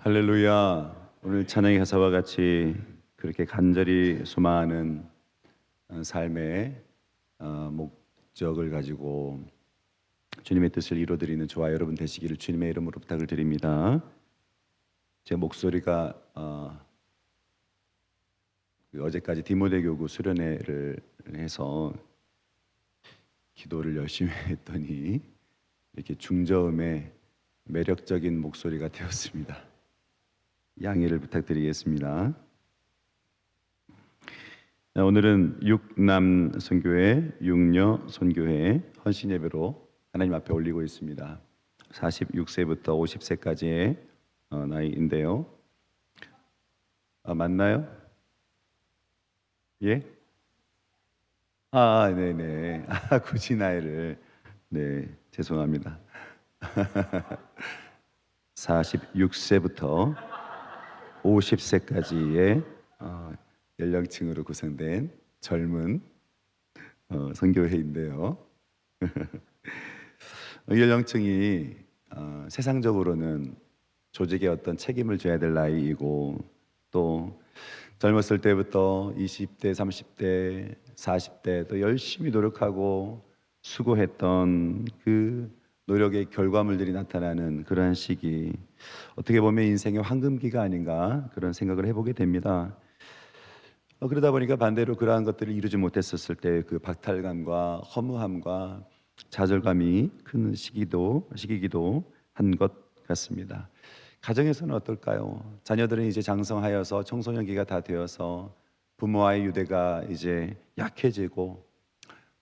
할렐루야. 오늘 찬양의 가사와 같이 그렇게 간절히 소망하는 삶의 목적을 가지고 주님의 뜻을 이루어드리는 저와 여러분 되시기를 주님의 이름으로 부탁을 드립니다. 제 목소리가 어제까지 디모데 교구 수련회를 해서 기도를 열심히 했더니 이렇게 중저음의 매력적인 목소리가 되었습니다. 양해를 부탁드리겠습니다. 오늘은 육남 선교회, 육녀 선교회 헌신 예배로 하나님 앞에 올리고 있습니다. 46세부터 50세까지의 나이인데요. 맞나요? 예? 네네. 굳이 나이를. 네, 죄송합니다. 46세부터 50세까지의 연령층으로 구성된 젊은 선교회인데요. 연령층이 세상적으로는 조직에 어떤 책임을 져야 될 나이이고, 또 젊었을 때부터 20대, 30대, 40대 또 열심히 노력하고 수고했던 그 노력의 결과물들이 나타나는 그러한 시기, 어떻게 보면 인생의 황금기가 아닌가 그런 생각을 해보게 됩니다. 그러다 보니까 반대로 그러한 것들을 이루지 못했었을 때 그 박탈감과 허무함과 좌절감이 큰 시기이기도 한 것 같습니다. 가정에서는 어떨까요? 자녀들은 이제 장성하여서 청소년기가 다 되어서 부모와의 유대가 이제 약해지고,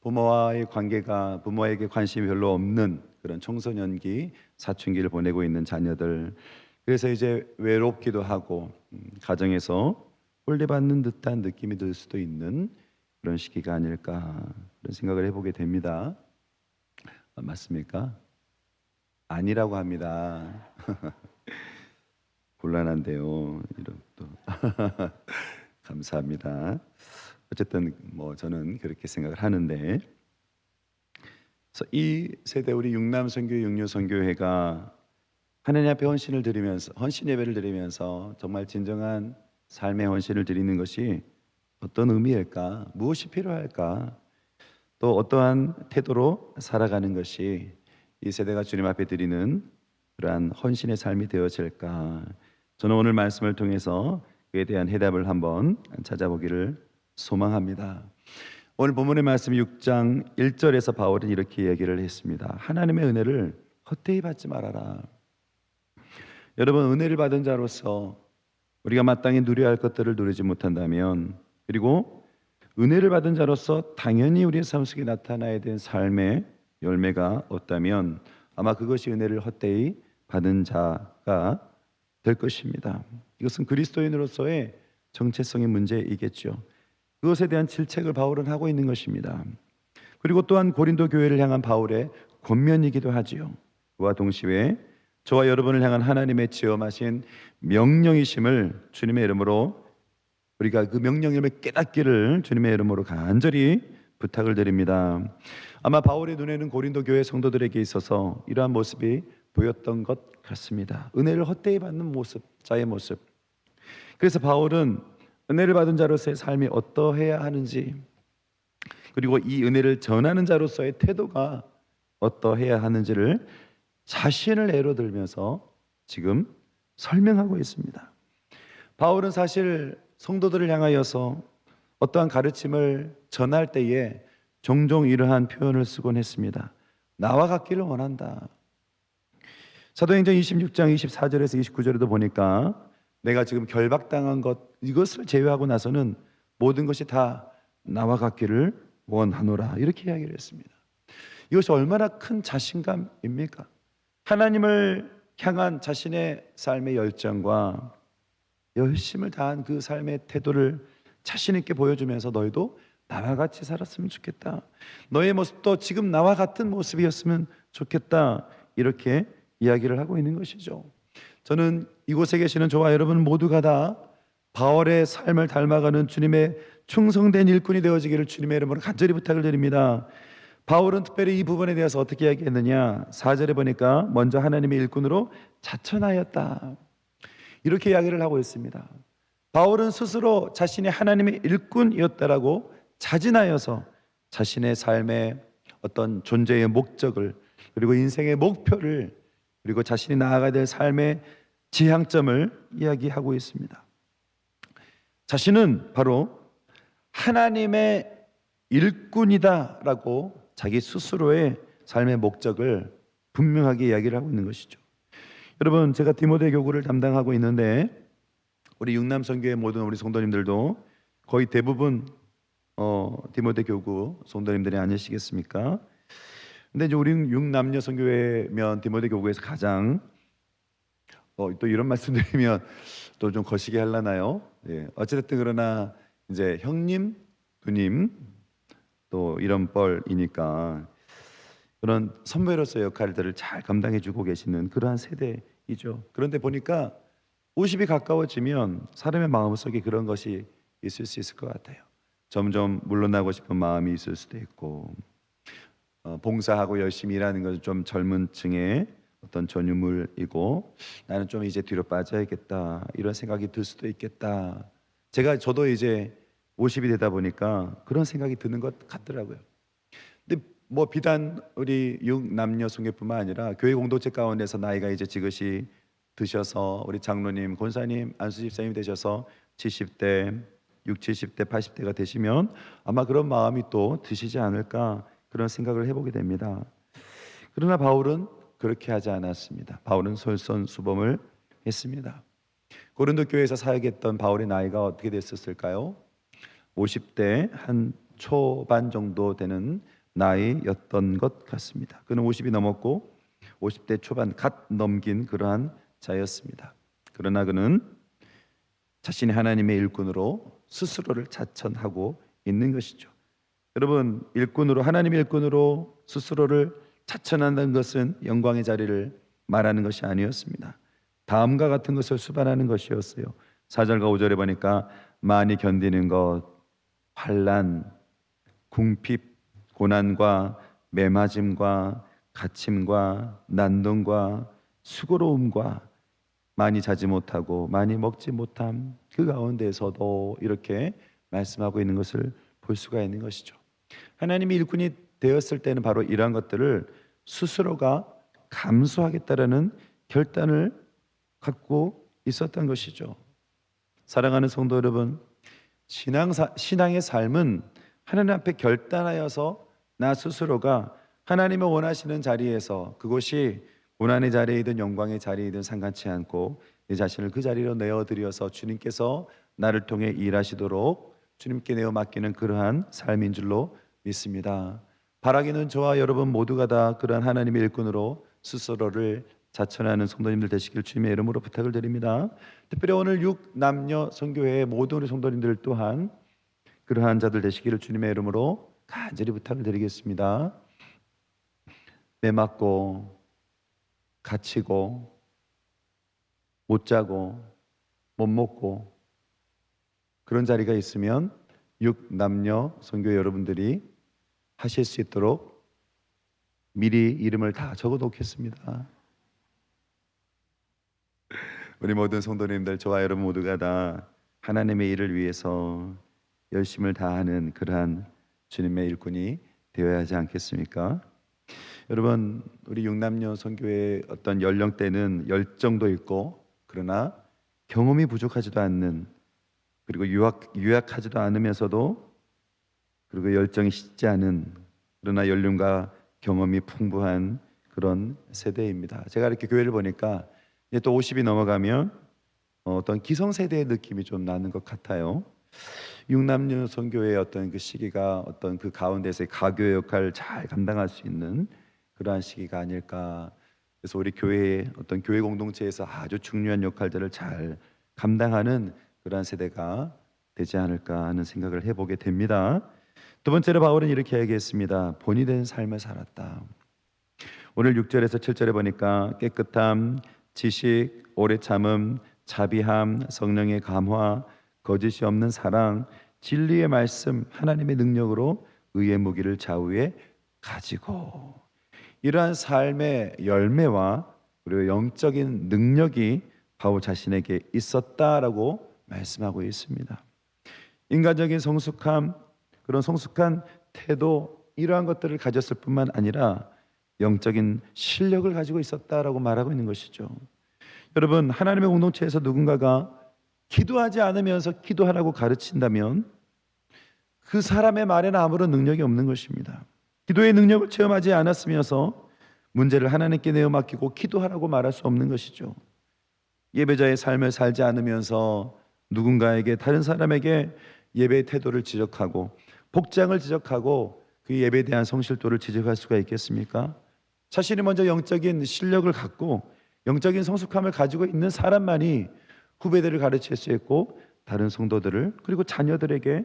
부모와의 관계가, 부모에게 관심이 별로 없는 그런 청소년기, 사춘기를 보내고 있는 자녀들, 그래서 이제 외롭기도 하고 가정에서 홀대받는 듯한 느낌이 들 수도 있는 그런 시기가 아닐까, 그런 생각을 해보게 됩니다. 맞습니까? 아니라고 합니다. 곤란한데요. 이런 또 감사합니다. 어쨌든 저는 그렇게 생각을 하는데, 그래서 이 세대 우리 육남 선교회, 육녀 선교회가 하나님 앞에 헌신을 드리면서, 헌신 예배를 드리면서 정말 진정한 삶의 헌신을 드리는 것이 어떤 의미일까? 무엇이 필요할까? 또 어떠한 태도로 살아가는 것이 이 세대가 주님 앞에 드리는 그러한 헌신의 삶이 되어질까? 저는 오늘 말씀을 통해서 그에 대한 해답을 한번 찾아보기를 소망합니다. 오늘 본문의 말씀 6장 1절에서 바울은 이렇게 얘기를 했습니다. 하나님의 은혜를 헛되이 받지 말아라. 여러분, 은혜를 받은 자로서 우리가 마땅히 누려야 할 것들을 누리지 못한다면, 그리고 은혜를 받은 자로서 당연히 우리의 삶 속에 나타나야 된 삶의 열매가 없다면 아마 그것이 은혜를 헛되이 받은 자가 될 것입니다. 이것은 그리스도인으로서의 정체성의 문제이겠죠. 그것에 대한 질책을 바울은 하고 있는 것입니다. 그리고 또한 고린도 교회를 향한 바울의 권면이기도 하지요. 그와 동시에 저와 여러분을 향한 하나님의 지엄하신 명령이심을 주님의 이름으로, 우리가 그 명령임을 깨닫기를 주님의 이름으로 간절히 부탁을 드립니다. 아마 바울의 눈에는 고린도 교회 성도들에게 있어서 이러한 모습이 보였던 것 같습니다. 은혜를 헛되이 받는 모습, 자의 모습. 그래서 바울은 은혜를 받은 자로서의 삶이 어떠해야 하는지, 그리고 이 은혜를 전하는 자로서의 태도가 어떠해야 하는지를 자신을 예로 들면서 지금 설명하고 있습니다. 바울은 사실 성도들을 향하여서 어떠한 가르침을 전할 때에 종종 이러한 표현을 쓰곤 했습니다. 나와 같기를 원한다. 사도행전 26장 24절에서 29절에도 보니까 내가 지금 결박당한 것, 이것을 제외하고 나서는 모든 것이 다 나와 같기를 원하노라, 이렇게 이야기를 했습니다. 이것이 얼마나 큰 자신감입니까? 하나님을 향한 자신의 삶의 열정과 열심을 다한 그 삶의 태도를 자신 있게 보여주면서 너희도 나와 같이 살았으면 좋겠다, 너의 모습도 지금 나와 같은 모습이었으면 좋겠다, 이렇게 이야기를 하고 있는 것이죠. 저는 이곳에 계시는 저와 여러분 모두가 다 바울의 삶을 닮아가는 주님의 충성된 일꾼이 되어지기를 주님의 이름으로 간절히 부탁을 드립니다. 바울은 특별히 이 부분에 대해서 어떻게 이야기했느냐, 4절에 보니까 먼저 하나님의 일꾼으로 자천하였다. 이렇게 이야기를 하고 있습니다. 바울은 스스로 자신이 하나님의 일꾼이었다라고 자진하여서 자신의 삶의 어떤 존재의 목적을, 그리고 인생의 목표를, 그리고 자신이 나아가야 될 삶의 지향점을 이야기하고 있습니다. 자신은 바로 하나님의 일꾼이다라고 자기 스스로의 삶의 목적을 분명하게 이야기를 하고 있는 것이죠. 여러분, 제가 디모데 교구를 담당하고 있는데 우리 육남선교회 모든 우리 성도님들도 거의 대부분 디모데 교구 성도님들이 아니시겠습니까? 근데 이제 우리 육남녀 선교회면 디모데 교구에서 가장 또 이런 말씀드리면 또 좀 거시기 하려나요? 예, 어찌됐든 그러나 이제 형님, 누님 또 이런 뻘이니까 그런 선배로서의 역할들을 잘 감당해주고 계시는 그러한 세대이죠. 그런데 보니까 50이 가까워지면 사람의 마음속에 그런 것이 있을 수 있을 것 같아요. 점점 물러나고 싶은 마음이 있을 수도 있고, 봉사하고 열심히 일하는 것은 좀 젊은 층의 어떤 전유물이고, 나는 좀 이제 뒤로 빠져야겠다 이런 생각이 들 수도 있겠다. 저도 이제 50이 되다 보니까 그런 생각이 드는 것 같더라고요. 근데 뭐 비단 우리 육남녀 성교뿐만 아니라 교회 공동체 가운데서 나이가 이제 지긋이 드셔서 우리 장로님, 권사님, 안수 집사님 되셔서 70대, 60, 70대, 80대가 되시면 아마 그런 마음이 또 드시지 않을까 그런 생각을 해보게 됩니다. 그러나 바울은 그렇게 하지 않았습니다. 바울은 솔선수범을 했습니다. 고린도 교회에서 사역했던 바울의 나이가 어떻게 됐었을까요? 50대 한 초반 정도 되는 나이였던 것 같습니다. 그는 50이 넘었고 50대 초반 갓 넘긴 그러한 자였습니다. 그러나 그는 자신이 하나님의 일꾼으로 스스로를 자천하고 있는 것이죠. 여러분, 일꾼으로, 하나님의 일꾼으로 스스로를 자천한다는 것은 영광의 자리를 말하는 것이 아니었습니다. 다음과 같은 것을 수반하는 것이었어요. 4절과 5절에 보니까 많이 견디는 것, 환난, 궁핍, 고난과 매맞음과 갇힘과 난동과 수고로움과 많이 자지 못하고 많이 먹지 못함, 그 가운데서도 이렇게 말씀하고 있는 것을 볼 수가 있는 것이죠. 하나님이 일꾼이 되었을 때는 바로 이러한 것들을 스스로가 감수하겠다라는 결단을 갖고 있었던 것이죠. 사랑하는 성도 여러분, 신앙의 삶은 하나님 앞에 결단하여서 나 스스로가 하나님이 원하시는 자리에서, 그곳이 고난의 자리이든 영광의 자리이든 상관치 않고 내 자신을 그 자리로 내어드려서 주님께서 나를 통해 일하시도록 주님께 내어 맡기는 그러한 삶인 줄로 믿습니다. 바라기는 저와 여러분 모두가 다 그러한 하나님의 일꾼으로 스스로를 자천하는 성도님들 되시길 주님의 이름으로 부탁을 드립니다. 특별히 오늘 육남녀 선교회의 모든 우리 성도님들 또한 그러한 자들 되시기를 주님의 이름으로 간절히 부탁을 드리겠습니다. 매맞고 갇히고 못 자고 못 먹고 그런 자리가 있으면 육남녀 선교회 여러분들이 하실 수 있도록 미리 이름을 다 적어 놓겠습니다. 우리 모든 성도님들, 저와 여러분 모두가 다 하나님의 일을 위해서 열심을 다하는 그러한 주님의 일꾼이 되어야 하지 않겠습니까? 여러분, 우리 육남녀 선교회의 어떤 연령대는 열정도 있고, 그러나 경험이 부족하지도 않는, 그리고 유약하지도 않으면서도, 그리고 열정이 식지 않은, 그러나 연륜과 경험이 풍부한 그런 세대입니다. 제가 이렇게 교회를 보니까 이제 또 50이 넘어가면 어떤 기성세대의 느낌이 좀 나는 것 같아요. 육남녀 선교회의 어떤 그 시기가 어떤 그 가운데서의 가교 역할을 잘 감당할 수 있는 그러한 시기가 아닐까. 그래서 우리 교회의 어떤 교회 공동체에서 아주 중요한 역할들을 잘 감당하는 그러한 세대가 되지 않을까 하는 생각을 해보게 됩니다. 두 번째로 바울은 이렇게 얘기했습니다. 본이 된 삶을 살았다. 오늘 6절에서 7절에 보니까 깨끗함, 지식, 오래 참음, 자비함, 성령의 감화, 거짓이 없는 사랑, 진리의 말씀, 하나님의 능력으로 의의 무기를 좌우에 가지고, 이러한 삶의 열매와 그리고 영적인 능력이 바울 자신에게 있었다라고 말씀하고 있습니다. 인간적인 성숙함, 그런 성숙한 태도, 이러한 것들을 가졌을 뿐만 아니라 영적인 실력을 가지고 있었다라고 말하고 있는 것이죠. 여러분, 하나님의 공동체에서 누군가가 기도하지 않으면서 기도하라고 가르친다면 그 사람의 말에는 아무런 능력이 없는 것입니다. 기도의 능력을 체험하지 않았으면서 문제를 하나님께 내어 맡기고 기도하라고 말할 수 없는 것이죠. 예배자의 삶을 살지 않으면서 누군가에게, 다른 사람에게 예배의 태도를 지적하고 복장을 지적하고 그 예배에 대한 성실도를 지적할 수가 있겠습니까? 자신이 먼저 영적인 실력을 갖고 영적인 성숙함을 가지고 있는 사람만이 후배들을 가르칠 수 있고 다른 성도들을, 그리고 자녀들에게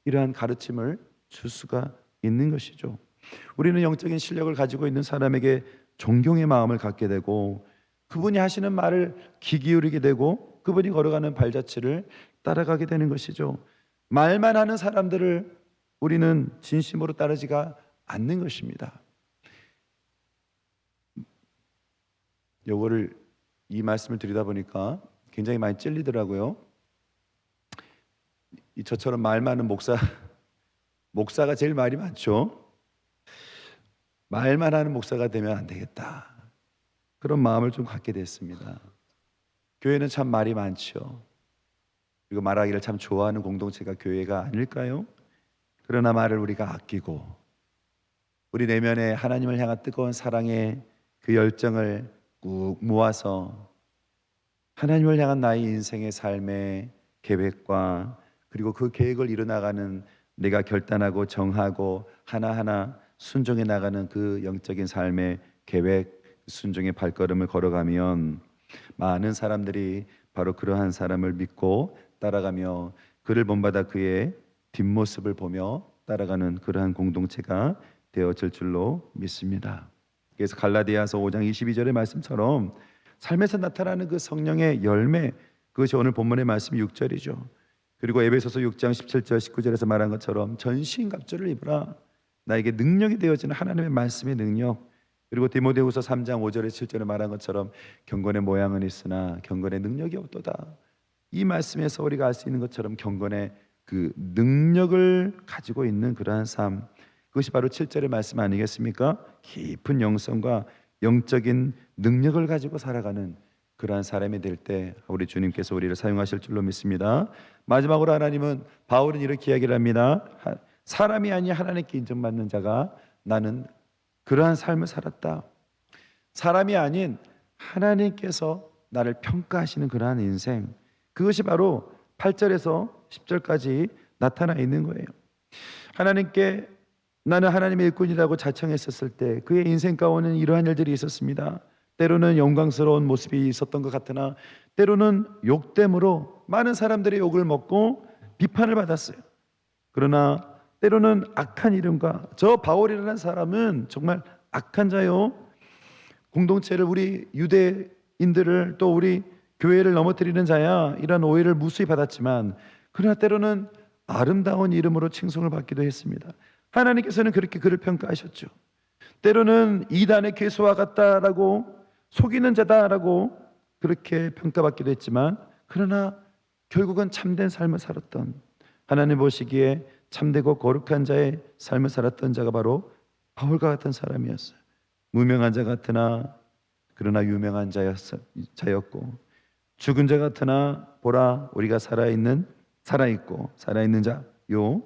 이러한 가르침을 줄 수가 있는 것이죠. 우리는 영적인 실력을 가지고 있는 사람에게 존경의 마음을 갖게 되고 그분이 하시는 말을 귀 기울이게 되고 그분이 걸어가는 발자취를 따라가게 되는 것이죠. 말만 하는 사람들을 우리는 진심으로 따르지가 않는 것입니다. 이 말씀을 드리다 보니까 굉장히 많이 찔리더라고요. 저처럼 말 많은 목사가 제일 말이 많죠. 말만 하는 목사가 되면 안 되겠다, 그런 마음을 좀 갖게 됐습니다. 교회는 참 말이 많죠. 그리고 말하기를 참 좋아하는 공동체가 교회가 아닐까요? 그러나 말을 우리가 아끼고 우리 내면에 하나님을 향한 뜨거운 사랑의 그 열정을 꾹 모아서 하나님을 향한 나의 인생의 삶의 계획과 그리고 그 계획을 이뤄나가는, 내가 결단하고 정하고 하나하나 순종해 나가는 그 영적인 삶의 계획, 순종의 발걸음을 걸어가면 많은 사람들이 바로 그러한 사람을 믿고 따라가며 그를 본받아 그의 뒷모습을 보며 따라가는 그러한 공동체가 되어질 줄로 믿습니다. 그래서 갈라디아서 5장 22절의 말씀처럼 삶에서 나타나는 그 성령의 열매, 그것이 오늘 본문의 말씀 6절이죠. 그리고 에베소서 6장 17절 19절에서 말한 것처럼 전신갑주를 입으라. 나에게 능력이 되어지는 하나님의 말씀의 능력. 그리고 디모데후서 3장 5절에 7절에 말한 것처럼 경건의 모양은 있으나 경건의 능력이 없도다. 이 말씀에서 우리가 알 수 있는 것처럼 경건의 그 능력을 가지고 있는 그러한 삶, 그것이 바로 7절의 말씀 아니겠습니까? 깊은 영성과 영적인 능력을 가지고 살아가는 그러한 사람이 될 때 우리 주님께서 우리를 사용하실 줄로 믿습니다. 마지막으로 하나님은, 바울은 이렇게 이야기를 합니다. 사람이 아니 하나님께 인정받는 자가 나는 그러한 삶을 살았다. 사람이 아닌 하나님께서 나를 평가하시는 그러한 인생, 그것이 바로 8절에서 10절까지 나타나 있는 거예요. 하나님께 나는 하나님의 일꾼이라고 자청했었을 때 그의 인생 가운데는 이러한 일들이 있었습니다. 때로는 영광스러운 모습이 있었던 것 같으나 때로는 욕됨으로 많은 사람들의 욕을 먹고 비판을 받았어요. 그러나 때로는 악한 이름과, 저 바울이라는 사람은 정말 악한 자요, 공동체를, 우리 유대인들을, 또 우리 교회를 넘어뜨리는 자야, 이런 오해를 무수히 받았지만 그러나 때로는 아름다운 이름으로 칭송을 받기도 했습니다. 하나님께서는 그렇게 그를 평가하셨죠. 때로는 이단의 괴수와 같다라고, 속이는 자다라고 그렇게 평가받기도 했지만 그러나 결국은 참된 삶을 살았던, 하나님 보시기에 참되고 거룩한 자의 삶을 살았던 자가 바로 바울과 같은 사람이었어요. 무명한 자 같으나 그러나 유명한 자였고, 죽은 자 같으나 보라 우리가 살아있고 살아있는 자요,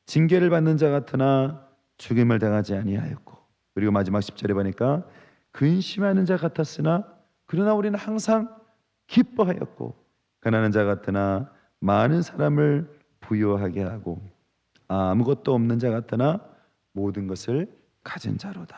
징계를 받는 자 같으나 죽임을 당하지 아니하였고, 그리고 마지막 10절에 보니까 근심하는 자 같았으나 그러나 우리는 항상 기뻐하였고, 가난한 자 같으나 많은 사람을 부유하게 하고, 아무것도 없는 자 같으나 모든 것을 가진 자로다.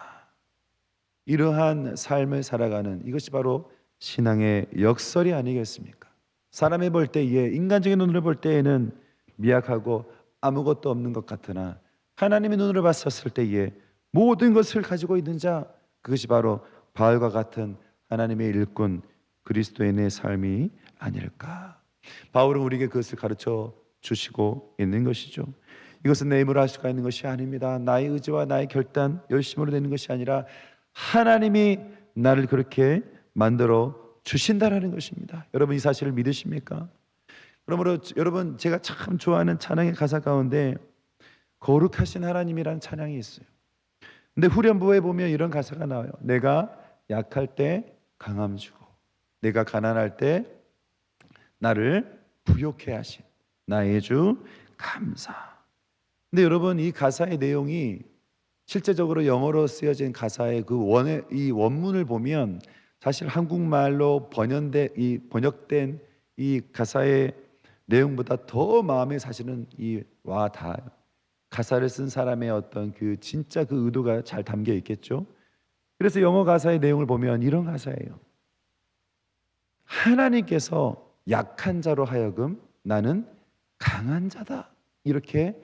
이러한 삶을 살아가는, 이것이 바로 신앙의 역설이 아니겠습니까? 사람이 볼 때에, 인간적인 눈으로 볼 때에는 미약하고 아무것도 없는 것 같으나 하나님의 눈으로 봤었을 때에 모든 것을 가지고 있는 자, 그것이 바로 바울과 같은 하나님의 일꾼 그리스도인의 삶이 아닐까. 바울은 우리에게 그것을 가르쳐 주시고 있는 것이죠. 이것은 내 힘으로 할 수가 있는 것이 아닙니다. 나의 의지와 나의 결단, 열심으로 되는 것이 아니라 하나님이 나를 그렇게 만들어 주신다라는 것입니다. 여러분 이 사실을 믿으십니까? 그러므로 여러분 제가 참 좋아하는 찬양의 가사 가운데 거룩하신 하나님이라는 찬양이 있어요. 근데 후렴부에 보면 이런 가사가 나와요. 내가 약할 때 강함 주고 내가 가난할 때 나를 부욕해 하신 나의 주 감사. 근데 여러분 이 가사의 내용이 실제적으로 영어로 쓰여진 가사의 이 원문을 보면 사실 한국말로 번역된 이 가사의 내용보다 더 마음에 사실은 와 닿아요. 가사를 쓴 사람의 어떤 진짜 의도가 잘 담겨 있겠죠. 그래서 영어 가사의 내용을 보면 이런 가사예요. 하나님께서 약한 자로 하여금 나는 강한 자다 이렇게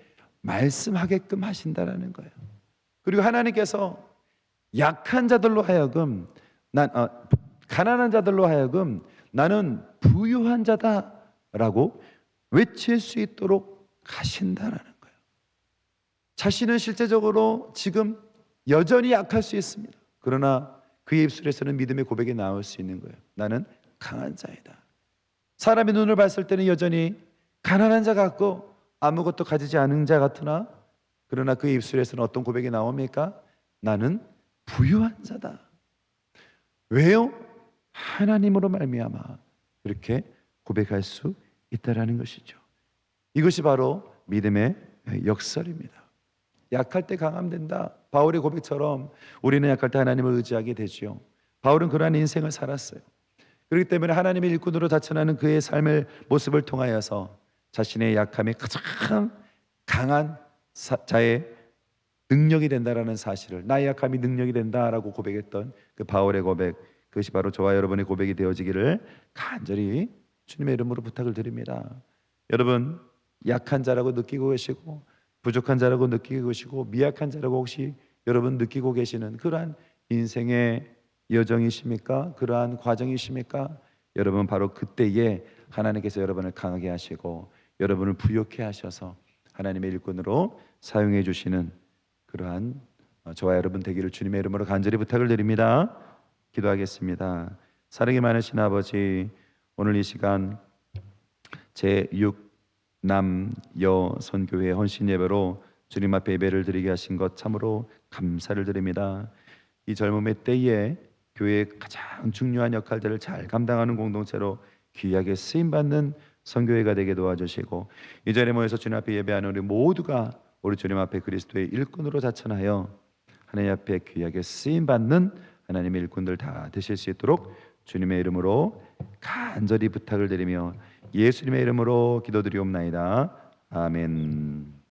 말씀하게끔 하신다라는 거예요. 그리고 하나님께서 약한 자들로 하여금 가난한 자들로 하여금 나는 부유한 자다라고 외칠 수 있도록 하신다라는 거예요. 자신은 실제적으로 지금 여전히 약할 수 있습니다. 그러나 그의 입술에서는 믿음의 고백이 나올 수 있는 거예요. 나는 강한 자이다. 사람의 눈을 봤을 때는 여전히 가난한 자 같고 아무것도 가지지 않은 자 같으나 그러나 그의 입술에서는 어떤 고백이 나옵니까? 나는 부유한 자다. 왜요? 하나님으로 말미암아 이렇게 고백할 수 있다라는 것이죠. 이것이 바로 믿음의 역설입니다. 약할 때 강함된다. 바울의 고백처럼 우리는 약할 때 하나님을 의지하게 되지요. 바울은 그러한 인생을 살았어요. 그렇기 때문에 하나님의 일꾼으로 다천하는 그의 삶의 모습을 통하여서 자신의 약함이 가장 강한 자의 능력이 된다라는 사실을, 나의 약함이 능력이 된다라고 고백했던 그 바울의 고백, 그것이 바로 저와 여러분의 고백이 되어지기를 간절히 주님의 이름으로 부탁을 드립니다. 여러분 약한 자라고 느끼고 계시고 부족한 자라고 느끼고 계시고 미약한 자라고 혹시 여러분 느끼고 계시는 그러한 인생의 여정이십니까? 그러한 과정이십니까? 여러분 바로 그때에 하나님께서 여러분을 강하게 하시고 여러분을 부욕해 하셔서 하나님의 일꾼으로 사용해 주시는 그러한 저와 여러분 되기를 주님의 이름으로 간절히 부탁을 드립니다. 기도하겠습니다. 사랑이 많으신 아버지, 오늘 이 시간 제6남 여선교회 헌신 예배로 주님 앞에 예배를 드리게 하신 것 참으로 감사를 드립니다. 이 젊음의 때에 교회의 가장 중요한 역할들을 잘 감당하는 공동체로 귀하게 쓰임받는 선교회가 되게 도와주시고 이 자리에 모여서 주님 앞에 예배하는 우리 모두가 우리 주님 앞에 그리스도의 일꾼으로 자천하여 하나님 앞에 귀하게 쓰임받는 하나님의 일꾼들 다 되실 수 있도록 주님의 이름으로 간절히 부탁을 드리며 예수님의 이름으로 기도드리옵나이다. 아멘.